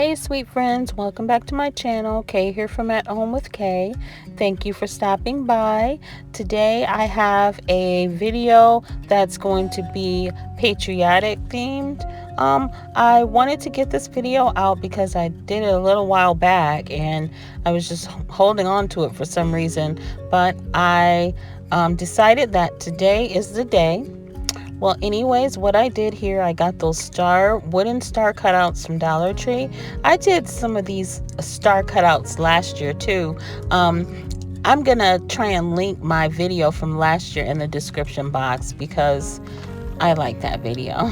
Hey sweet friends, welcome back to my channel. Kay here from At Home with Kay. Thank you for stopping by. Today I have a video that's going to be patriotic themed. I wanted to get this video out because I did it a little while back and I was just holding on to it for some reason, but I decided that today is the day. Well, anyways, what I did here, I got those wooden star cutouts from Dollar Tree. I did some of these star cutouts last year too. I'm gonna try and link my video from last year in the description box because I like that video.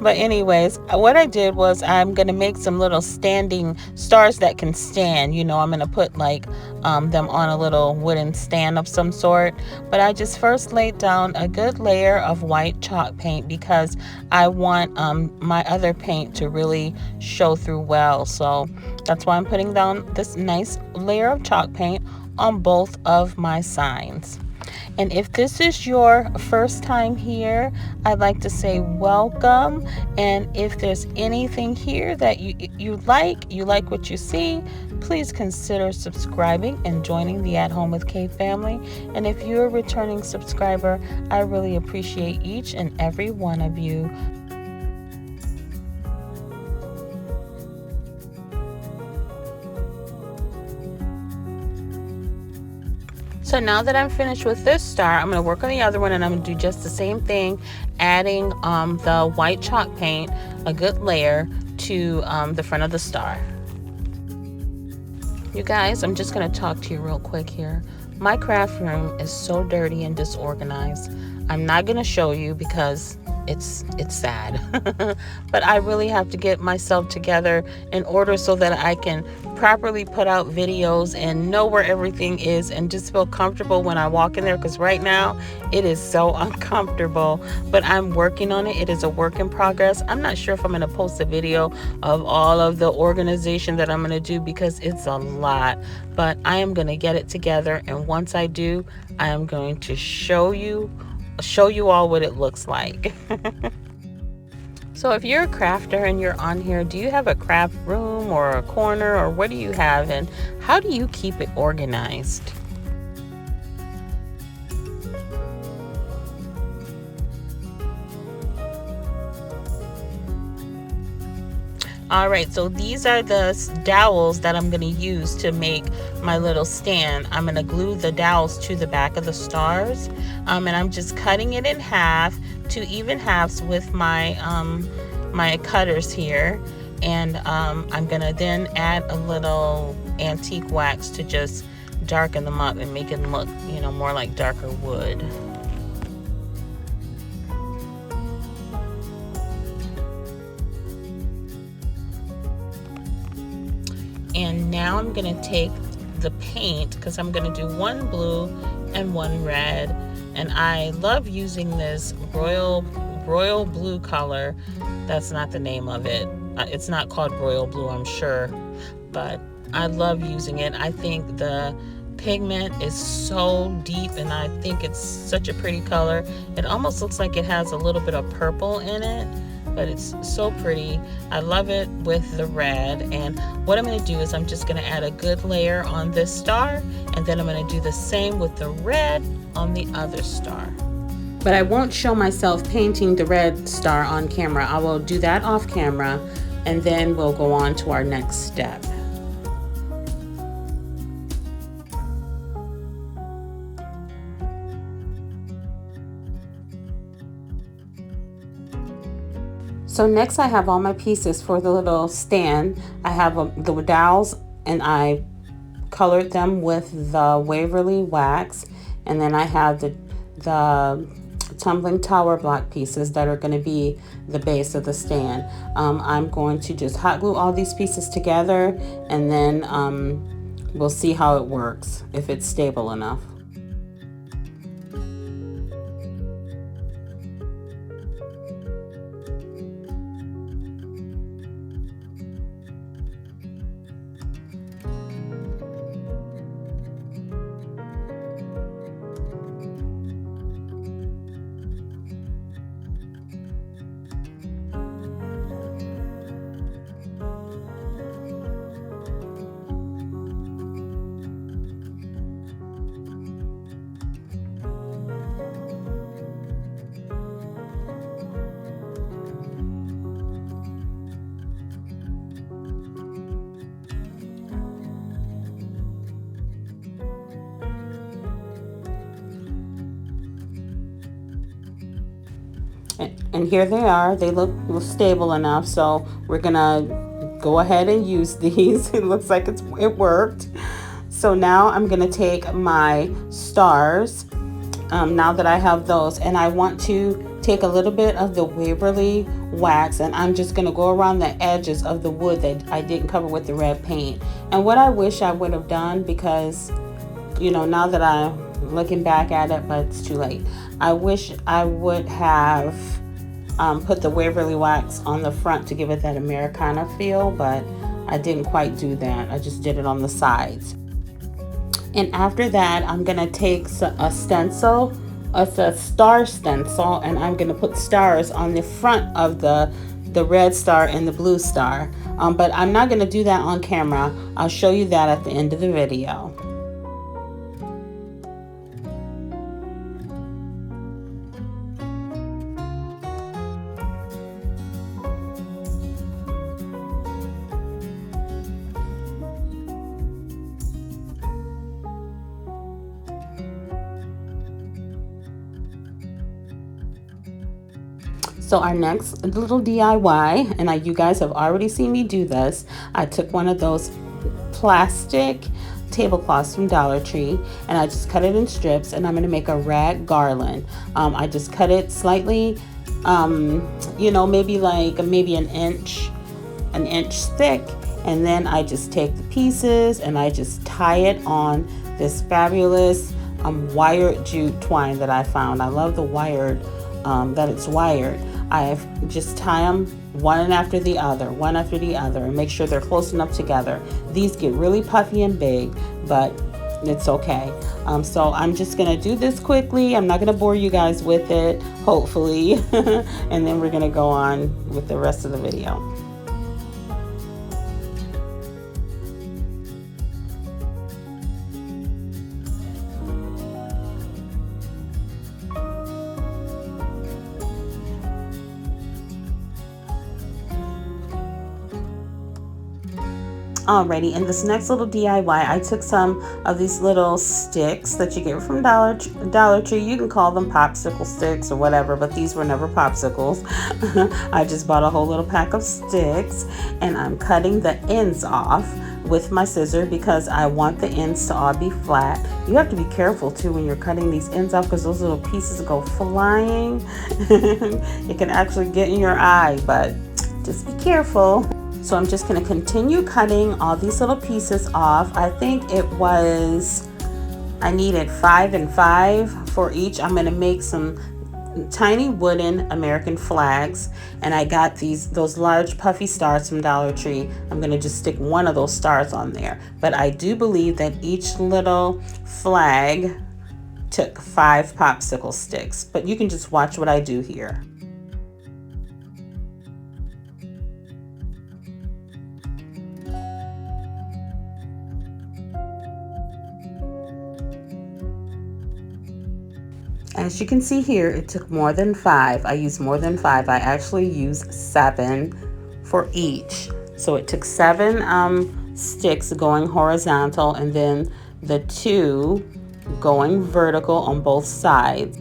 But anyways, what I did was I'm gonna make some little standing stars that can stand. I'm gonna put like them on a little wooden stand of some sort. But I just first laid down a good layer of white chalk paint because I want my other paint to really show through well. So that's why I'm putting down this nice layer of chalk paint on both of my signs. And if this is your first time here, I'd like to say welcome. And if there's anything here that you like what you see, please consider subscribing and joining the At Home with Kay family. And if you're a returning subscriber, I really appreciate each and every one of you. So now that I'm finished with this star, I'm going to work on the other one and I'm going to do just the same thing, adding the white chalk paint, a good layer, to the front of the star. You guys, I'm just going to talk to you real quick here. My craft room is so dirty and disorganized. I'm not going to show you because it's sad. But I really have to get myself together in order so that I can properly put out videos and know where everything is and just feel comfortable when I walk in there, because right now it is so uncomfortable. But I'm working on it. It is a work in progress. I'm not sure if I'm going to post a video of all of the organization that I'm going to do because it's a lot, but I am going to get it together, and once I do, I am going to show you all what it looks like. So if you're a crafter and you're on here, do you have a craft room or a corner, or what do you have, and how do you keep it organized? All right, so these are the dowels that I'm going to use to make my little stand. I'm going to glue the dowels to the back of the stars, and I'm just cutting it in half to even halves with my my cutters here, and I'm going to then add a little antique wax to just darken them up and make it look, more like darker wood. And now I'm going to take the paint, because I'm going to do one blue and one red. And I love using this royal blue color. That's not the name of it. It's not called royal blue, I'm sure. But I love using it. I think the pigment is so deep and I think it's such a pretty color. It almost looks like it has a little bit of purple in it, but it's so pretty. I love it with the red. And what I'm going to do is I'm just going to add a good layer on this star, and then I'm going to do the same with the red on the other star. But I won't show myself painting the red star on camera. I will do that off camera, and then we'll go on to our next step. So next I have all my pieces for the little stand. I have the dowels, and I colored them with the Waverly wax, and then I have the tumbling tower block pieces that are going to be the base of the stand. I'm going to just hot glue all these pieces together, and then we'll see how it works, if it's stable enough. And here they are. They look stable enough, so we're gonna go ahead and use these. It looks like it worked. So now I'm gonna take my stars, now that I have those, and I want to take a little bit of the Waverly wax, and I'm just gonna go around the edges of the wood that I didn't cover with the red paint. And what I wish I would have done, because now that I'm looking back at it, but it's too late, I wish I would have put the Waverly wax on the front to give it that Americana feel, but I didn't quite do that. I just did it on the sides. And after that, I'm gonna take a stencil, a star stencil, and I'm gonna put stars on the front of the red star and the blue star. But I'm not gonna do that on camera. I'll show you that at the end of the video. So our next little DIY, and you guys have already seen me do this, I took one of those plastic tablecloths from Dollar Tree, and I just cut it in strips, and I'm going to make a rag garland. I just cut it slightly, maybe an inch thick, and then I just take the pieces and I just tie it on this fabulous wired jute twine that I found. I love the wired, that it's wired. I just tie them one after the other, and make sure they're close enough together. These get really puffy and big, but it's okay. So I'm just gonna do this quickly. I'm not gonna bore you guys with it, hopefully, and then we're gonna go on with the rest of the video. Alrighty, in this next little DIY, I took some of these little sticks that you get from Dollar Tree. You can call them popsicle sticks or whatever, but these were never popsicles. I just bought a whole little pack of sticks, and I'm cutting the ends off with my scissor because I want the ends to all be flat. You have to be careful too when you're cutting these ends off, because those little pieces go flying. It can actually get in your eye, but just be careful. So I'm just going to continue cutting all these little pieces off. I think I needed 5 and 5 for each. I'm going to make some tiny wooden American flags, and I got those large puffy stars from Dollar Tree. I'm going to just stick one of those stars on there. But I do believe that each little flag took 5 popsicle sticks. But you can just watch what I do here. As you can see here, it took more than 5. I used more than 5. I actually used 7 for each. So it took 7 sticks going horizontal, and then the 2 going vertical on both sides.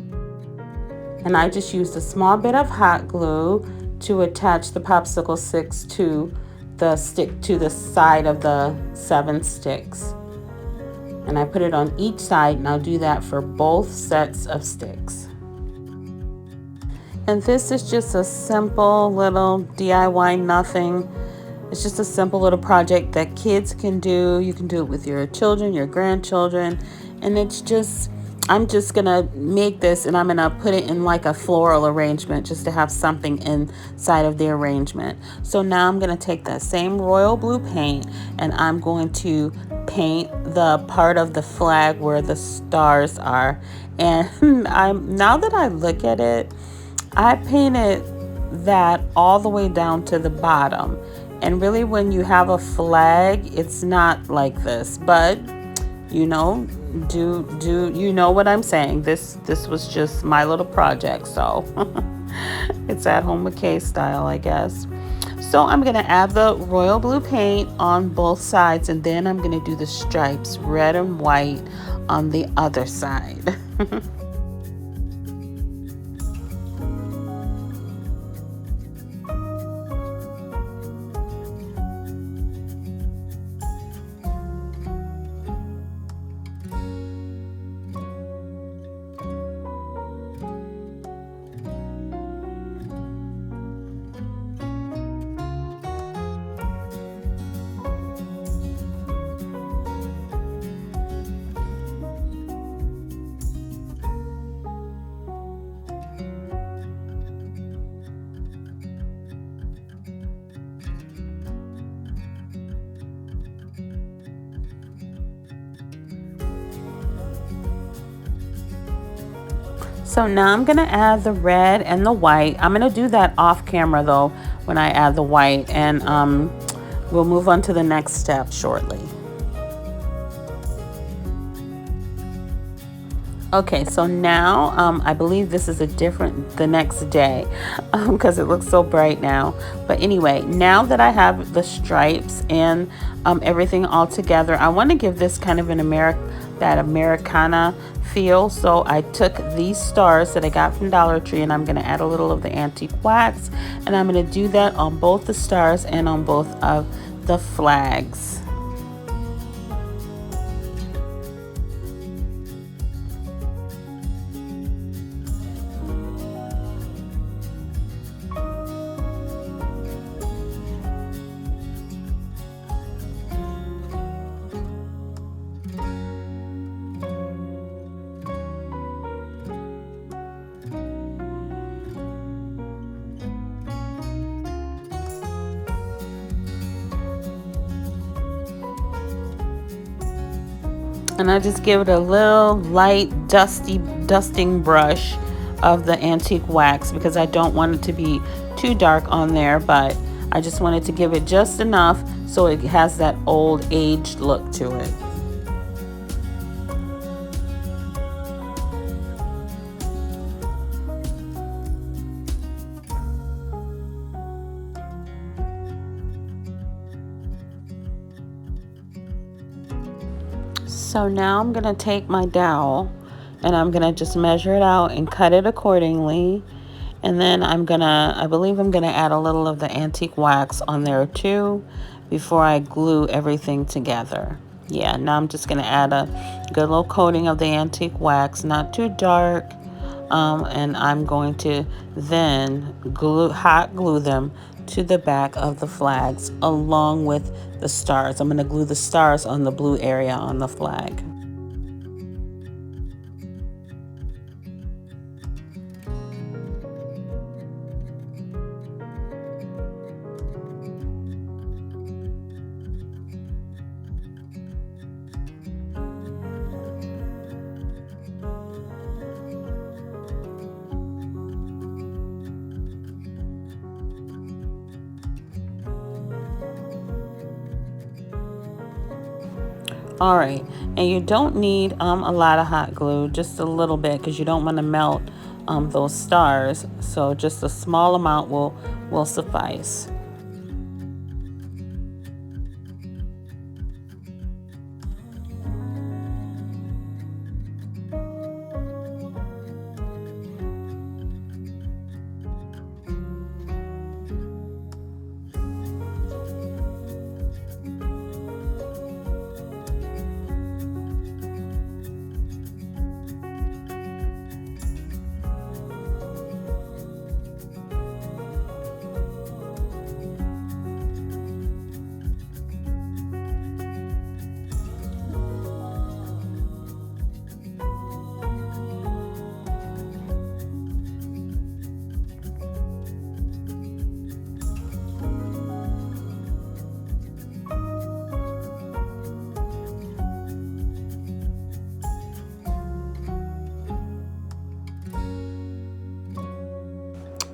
And I just used a small bit of hot glue to attach the popsicle sticks to the side of the 7 sticks. And I put it on each side, and I'll do that for both sets of sticks. And this is just a simple little DIY nothing. It's just a simple little project that kids can do. You can do it with your children, your grandchildren, and I'm just gonna make this, and I'm gonna put it in like a floral arrangement just to have something inside of the arrangement. So now I'm gonna take that same royal blue paint, and I'm going to paint the part of the flag where the stars are. And now that I look at it, I painted that all the way down to the bottom. And really, when you have a flag, it's not like this, but you know what I'm saying. This was just my little project, so it's at home with Kay style, I guess. So I'm going to add the royal blue paint on both sides, and then I'm going to do the stripes, red and white, on the other side. So now I'm going to add the red and the white. I'm going to do that off camera though when I add the white, and we'll move on to the next step shortly. Okay, so now I believe this is the next day because it looks so bright now. But anyway, now that I have the stripes and everything all together, I want to give this kind of that Americana feel. So I took these stars that I got from Dollar Tree, and I'm going to add a little of the antique wax, and I'm going to do that on both the stars and on both of the flags. And I just give it a little light dusting brush of the antique wax because I don't want it to be too dark on there, but I just wanted to give it just enough so it has that old aged look to it. So now I'm gonna take my dowel and I'm gonna just measure it out and cut it accordingly. And then I believe I'm gonna add a little of the antique wax on there too before I glue everything together. Yeah, now I'm just gonna add a good little coating of the antique wax, not too dark. And I'm going to then hot glue them to the back of the flags along with the stars. I'm going to glue the stars on the blue area on the flag. All right, and you don't need a lot of hot glue, just a little bit, because you don't want to melt those stars. So just a small amount will suffice.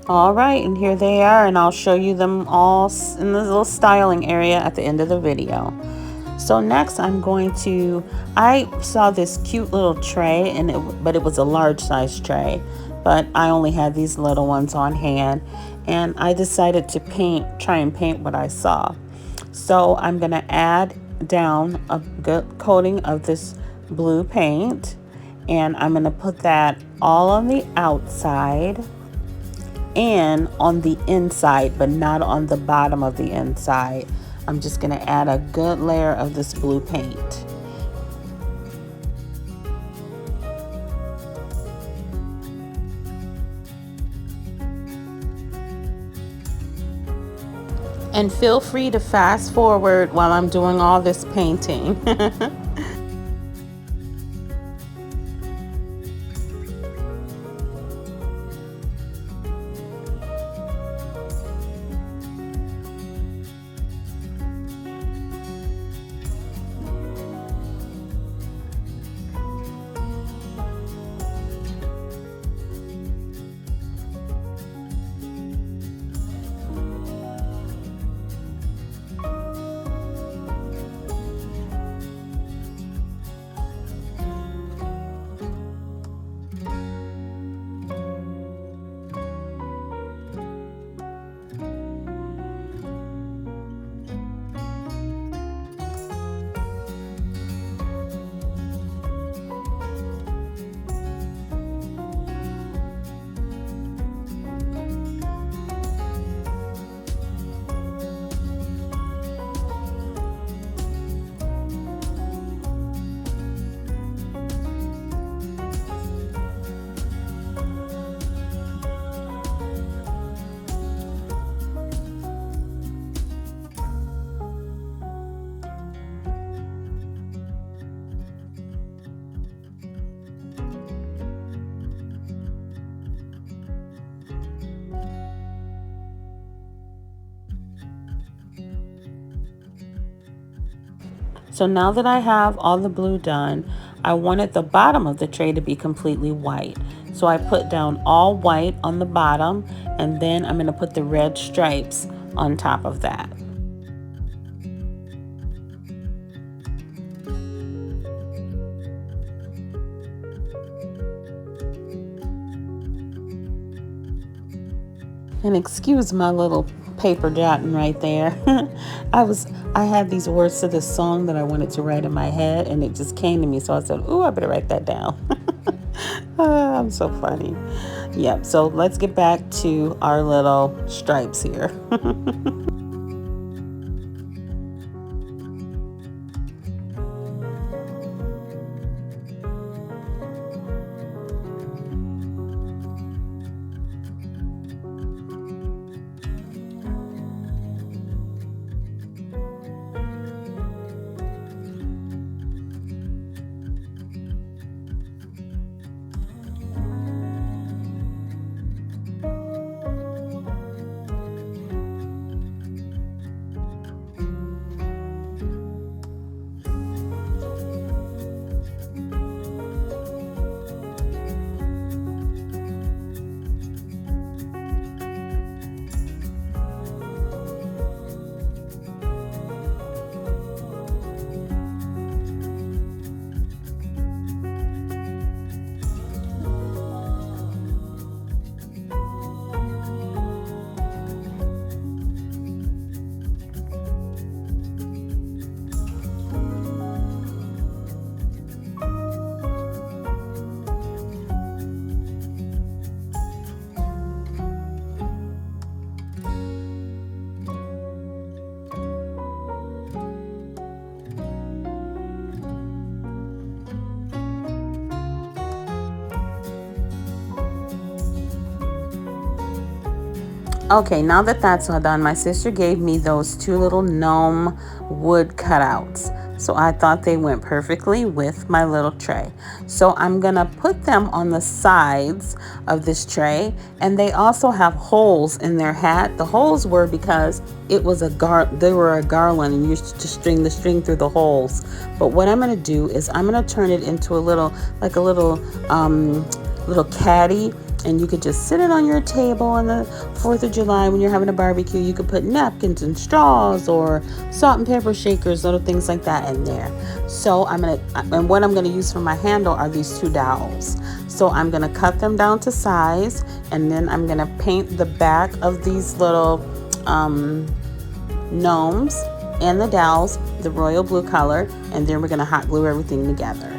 All right, and here they are, and I'll show you them all in the little styling area at the end of the video. So next I saw this cute little tray, but it was a large size tray, but I only had these little ones on hand, and I decided to try and paint what I saw. So I'm gonna add down a good coating of this blue paint, and I'm gonna put that all on the outside and on the inside, but not on the bottom of the inside. I'm just going to add a good layer of this blue paint. And feel free to fast forward while I'm doing all this painting. So now that I have all the blue done, I wanted the bottom of the tray to be completely white. So I put down all white on the bottom, and then I'm going to put the red stripes on top of that. And excuse my little paper jotting right there. I had these words to this song that I wanted to write in my head, and it just came to me. So I said, "Ooh, I better write that down." I'm so funny. Yep. So let's get back to our little stripes here. Okay, now that that's all done, my sister gave me those two little gnome wood cutouts. So I thought they went perfectly with my little tray. So I'm gonna put them on the sides of this tray, and they also have holes in their hat. The holes were because it was they were a garland, and you used to string the string through the holes. But what I'm gonna do is I'm gonna turn it into a little, like a little caddy, and you could just sit it on your table on the 4th of July when you're having a barbecue. You could put napkins and straws or salt and pepper shakers, little things like that in there. So and what I'm gonna use for my handle are these two dowels. So I'm gonna cut them down to size, and then I'm gonna paint the back of these little gnomes and the dowels the royal blue color, and then we're gonna hot glue everything together.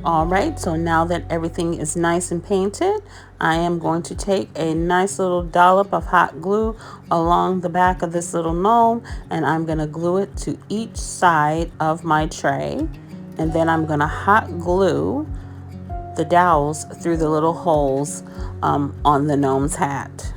All right, so now that everything is nice and painted, I am going to take a nice little dollop of hot glue along the back of this little gnome, and I'm going to glue it to each side of my tray. And then I'm going to hot glue the dowels through the little holes on the gnome's hat.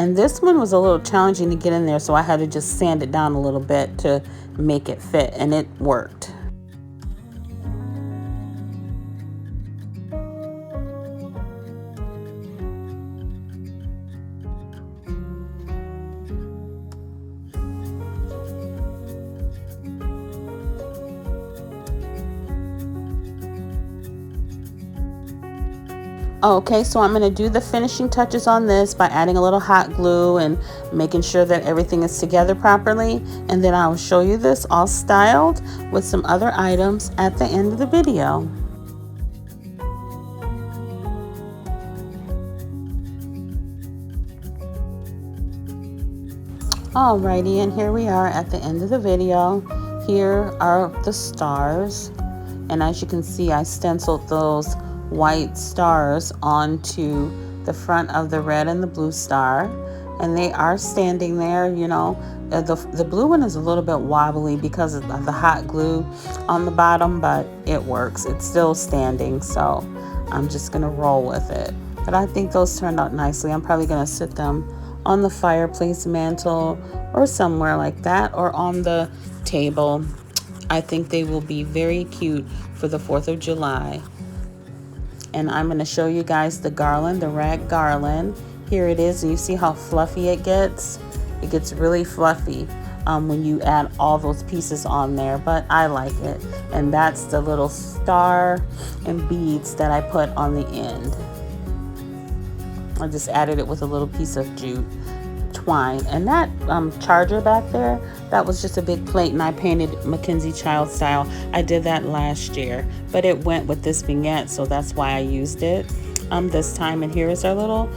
And this one was a little challenging to get in there, so I had to just sand it down a little bit to make it fit, and it worked. Okay, so I'm going to do the finishing touches on this by adding a little hot glue and making sure that everything is together properly. And then I'll show you this all styled with some other items at the end of the video. Alrighty, and here we are at the end of the video. Here are the stars. And as you can see, I stenciled those white stars onto the front of the red and the blue star, and they are standing there. You know, the blue one is a little bit wobbly because of the hot glue on the bottom, but it works. It's still standing, so I'm just gonna roll with it. But I think those turned out nicely. I'm probably gonna sit them on the fireplace mantle or somewhere like that, or on the table. I think they will be very cute for the 4th of July. And I'm going to show you guys the garland, the rag garland. Here it is, and you see how fluffy it gets? It gets really fluffy when you add all those pieces on there, but I like it. And that's the little star and beads that I put on the end. I just added it with a little piece of jute twine. And that charger back there, that was just a big plate, and I painted Mackenzie Child style. I did that last year, but it went with this vignette, so that's why I used it this time. And here is our little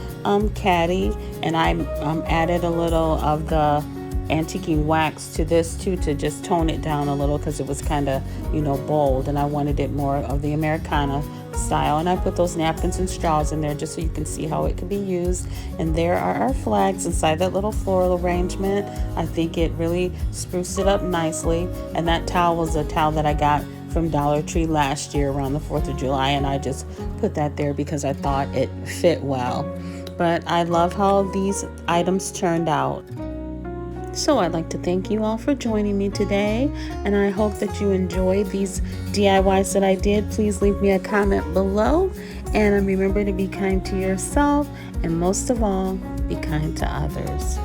caddy, and I added a little of the antiquing wax to this too, to just tone it down a little, because it was kind of, you know, bold, and I wanted it more of the Americana style. And I put those napkins and straws in there just so you can see how it can be used. And there are our flags inside that little floral arrangement. I think it really spruced it up nicely. And that towel was a towel that I got from Dollar Tree last year around the 4th of July, and I just put that there because I thought it fit well. But I love how these items turned out. So I'd like to thank you all for joining me today, and I hope that you enjoyed these DIYs that I did. Please leave me a comment below, and remember to be kind to yourself, and most of all, be kind to others.